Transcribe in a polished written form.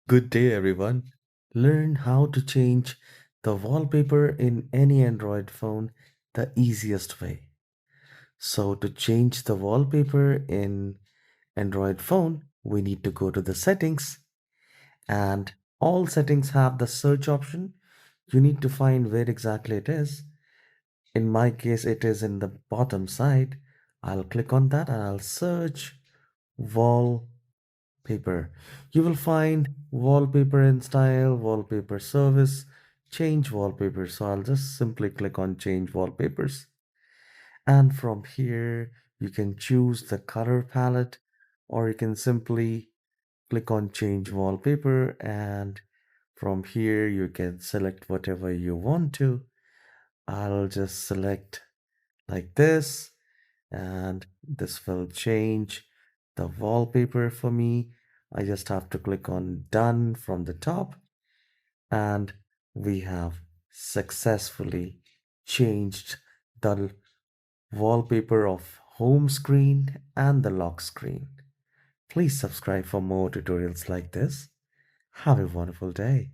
Good day, everyone. Learn how to change the wallpaper in any Android phone the easiest way. So, to change the wallpaper in Android phone, we need to go to the settings, and all settings have the search option. You need to find where exactly it is. In my case, it is in the bottom side. I'll click on that and I'll search wall paper. You will find wallpaper in style, wallpaper service, change wallpaper. So I'll just simply click on change wallpapers. And from here, you can choose the color palette, or you can simply click on change wallpaper. And from here, you can select whatever you want to. I'll just select like this, and this will change the wallpaper for me. I just have to click on done from the top, and we have successfully changed the wallpaper of home screen and the lock screen. Please subscribe for more tutorials like this. Have a wonderful day.